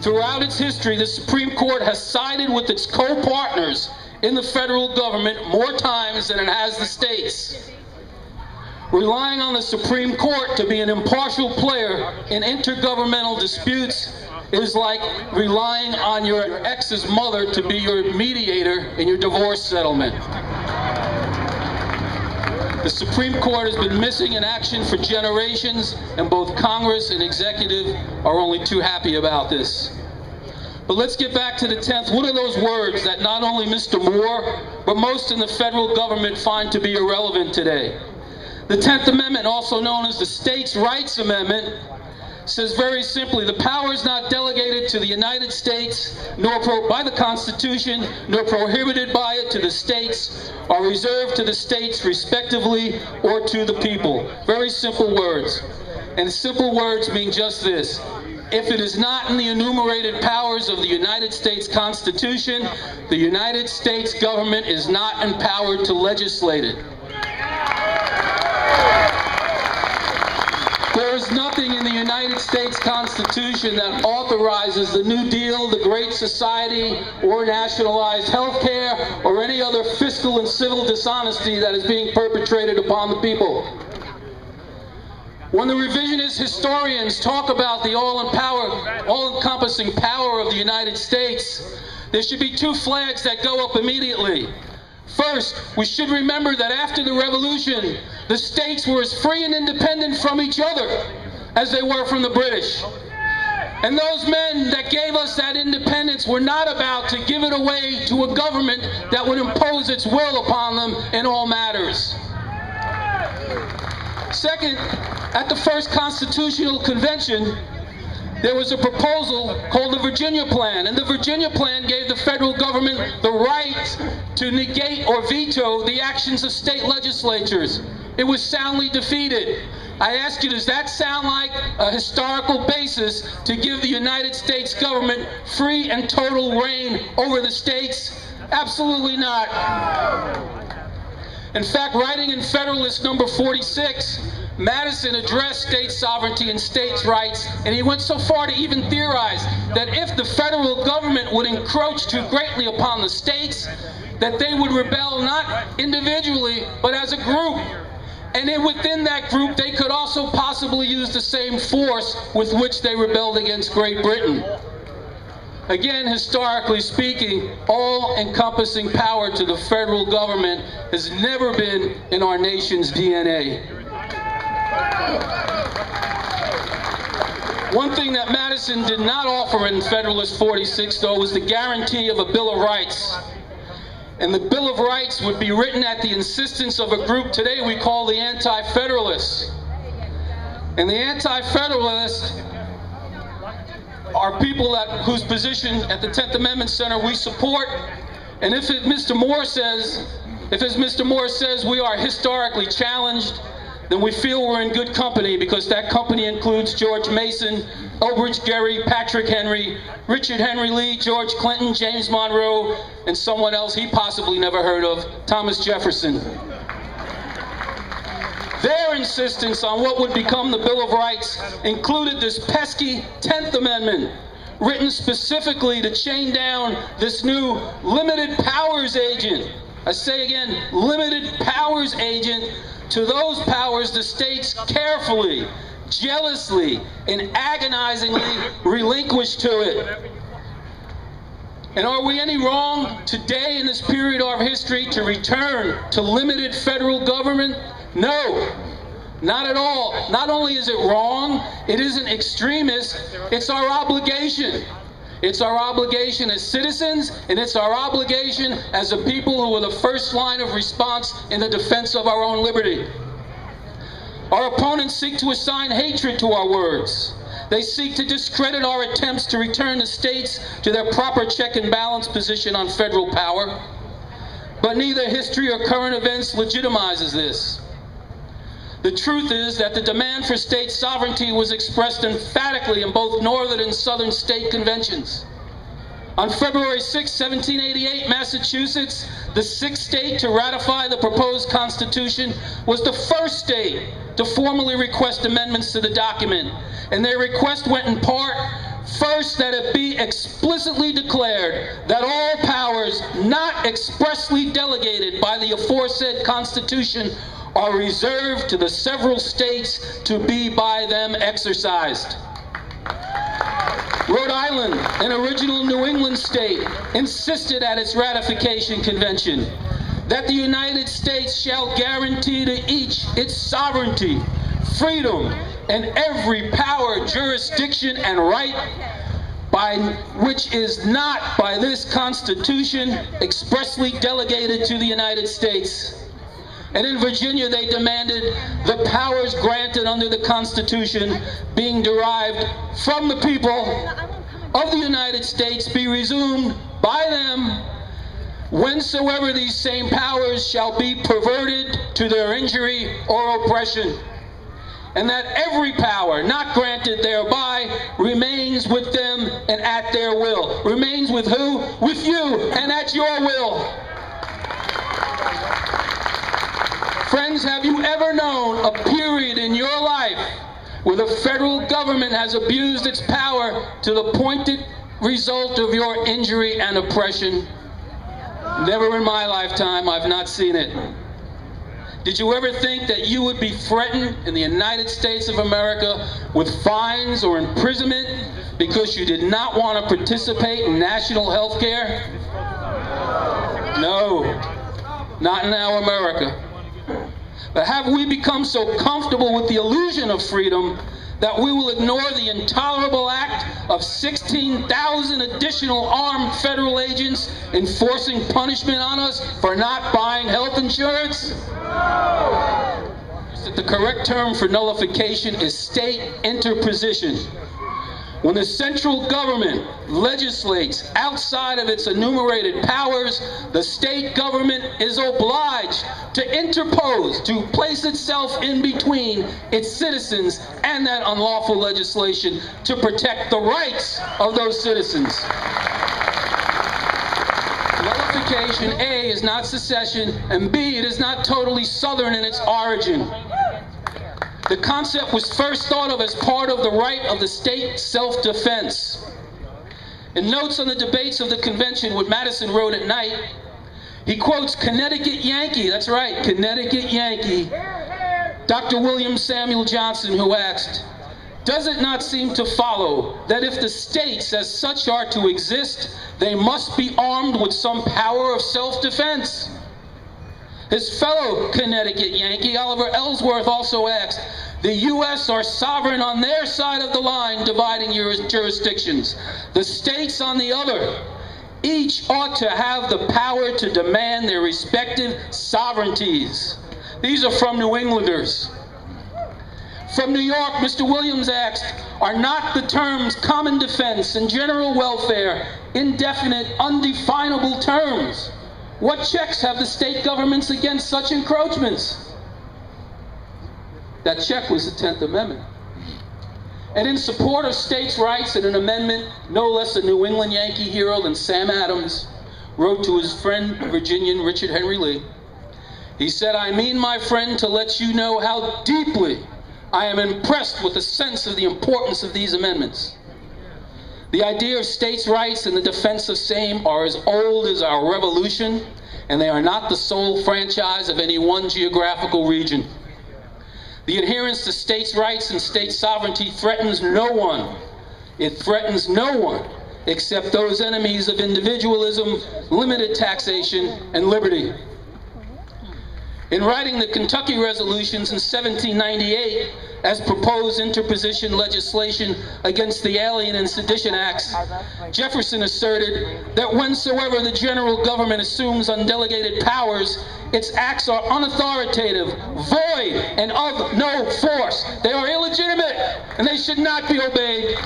Throughout its history, the Supreme Court has sided with its co-partners in the federal government more times than it has the states. Relying on the Supreme Court to be an impartial player in intergovernmental disputes is like relying on your ex's mother to be your mediator in your divorce settlement. The Supreme Court has been missing in action for generations, and both Congress and executive are only too happy about this. But let's get back to the 10th. What are those words that not only Mr. Moore, but most in the federal government find to be irrelevant today? The 10th Amendment, also known as the States' Rights Amendment, says very simply, the power is not delegated to the United States by the Constitution, nor prohibited by it to the states, are reserved to the states respectively or to the people. Very simple words. And simple words mean just this. If it is not in the enumerated powers of the United States Constitution, the United States government is not empowered to legislate it. There is nothing in the United States Constitution that authorizes the New Deal, the Great Society, or nationalized health care, or any other fiscal and civil dishonesty that is being perpetrated upon the people. When the revisionist historians talk about the all-encompassing power of the United States, there should be two flags that go up immediately. First, we should remember that after the Revolution, the states were as free and independent from each other as they were from the British. And those men that gave us that independence were not about to give it away to a government that would impose its will upon them in all matters. Second, at the first Constitutional Convention, there was a proposal called the Virginia Plan, and the Virginia Plan gave the federal government the right to negate or veto the actions of state legislatures. It was soundly defeated. I ask you, does that sound like a historical basis to give the United States government free and total reign over the states? Absolutely not. In fact, writing in Federalist number 46, Madison addressed state sovereignty and states' rights, and he went so far to even theorize that if the federal government would encroach too greatly upon the states, that they would rebel not individually, but as a group. And then within that group, they could also possibly use the same force with which they rebelled against Great Britain. Again, historically speaking, all-encompassing power to the federal government has never been in our nation's DNA. One thing that Madison did not offer in Federalist 46, though, was the guarantee of a Bill of Rights. And the Bill of Rights would be written at the insistence of a group today we call the Anti-Federalists. And the Anti-Federalists are people whose position at the 10th Amendment Center we support. And if as Mr. Moore says we are historically challenged, then we feel we're in good company, because that company includes George Mason, Elbridge Gerry, Patrick Henry, Richard Henry Lee, George Clinton, James Monroe, and someone else he possibly never heard of, Thomas Jefferson. Their insistence on what would become the Bill of Rights included this pesky 10th Amendment, written specifically to chain down this new limited powers agent. I say again, limited powers agent to those powers the states carefully, jealously, and agonizingly relinquish to it. And are we any wrong today in this period of history to return to limited federal government? No, not at all. Not only is it wrong, it isn't extremist, it's our obligation. It's our obligation as citizens, and it's our obligation as a people who are the first line of response in the defense of our own liberty. Our opponents seek to assign hatred to our words. They seek to discredit our attempts to return the states to their proper check and balance position on federal power. But neither history or current events legitimizes this. The truth is that the demand for state sovereignty was expressed emphatically in both northern and southern state conventions. On February 6, 1788, Massachusetts, the sixth state to ratify the proposed Constitution, was the first state to formally request amendments to the document. And their request went in part First, that it be explicitly declared that all powers not expressly delegated by the aforesaid Constitution are reserved to the several states to be by them exercised. Rhode Island, an original New England state, insisted at its ratification convention that the United States shall guarantee to each its sovereignty, freedom, and every power, jurisdiction, and right by which is not by this Constitution expressly delegated to the United States. And in Virginia, they demanded the powers granted under the Constitution being derived from the people of the United States be resumed by them whensoever these same powers shall be perverted to their injury or oppression, and that every power not granted thereby remains with them and at their will. Remains with who? With you and at your will. Friends, have you ever known a period in your life where the federal government has abused its power to the pointed result of your injury and oppression? Never in my lifetime. I've not seen it. Did you ever think that you would be threatened in the United States of America with fines or imprisonment because you did not want to participate in national health care? No, not in our America. But have we become so comfortable with the illusion of freedom that we will ignore the intolerable act of 16,000 additional armed federal agents enforcing punishment on us for not buying health insurance? The correct term for nullification is state interposition. When the central government legislates outside of its enumerated powers, the state government is obliged to interpose, to place itself in between its citizens and that unlawful legislation to protect the rights of those citizens. Nullification, A, is not secession, and B, it is not totally Southern in its origin. The concept was first thought of as part of the right of the state self-defense. In notes on the debates of the convention, what Madison wrote at night, he quotes Connecticut Yankee, that's right, Connecticut Yankee, Dr. William Samuel Johnson, who asked, "Does it not seem to follow that if the states as such are to exist, they must be armed with some power of self-defense?" His fellow Connecticut Yankee, Oliver Ellsworth, also asked, "The U.S. are sovereign on their side of the line dividing jurisdictions, the states on the other. Each ought to have the power to demand their respective sovereignties." These are from New Englanders. From New York, Mr. Williams asked, "Are not the terms common defense and general welfare indefinite, undefinable terms? What checks have the state governments against such encroachments?" That check was the 10th Amendment. And in support of states' rights, in an amendment, no less a New England Yankee hero than Sam Adams wrote to his friend, Virginian Richard Henry Lee. He said, "I mean, my friend, to let you know how deeply I am impressed with the sense of the importance of these amendments. The idea of states' rights and the defense of same are as old as our revolution, and they are not the sole franchise of any one geographical region. The adherence to states' rights and state sovereignty threatens no one. It threatens no one except those enemies of individualism, limited taxation, and liberty." In writing the Kentucky resolutions in 1798, as proposed interposition legislation against the Alien and Sedition Acts, Jefferson asserted that whensoever the general government assumes undelegated powers, its acts are unauthoritative, void, and of no force. They are illegitimate, and they should not be obeyed.